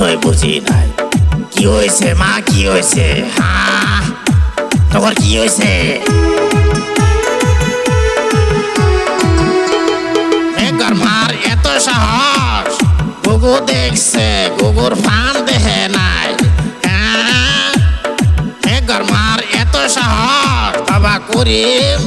কিছুই বুঝি নাই। কি হয়েছে মা, কি হয়েছে? হ্যাঁ, তোমার কি হয়েছে? মার এত সাহস, গুগু দেখছে, গুগুর ফান দেখে নাই। হ্যাঁ, মার এত সাহস, বাবা করিম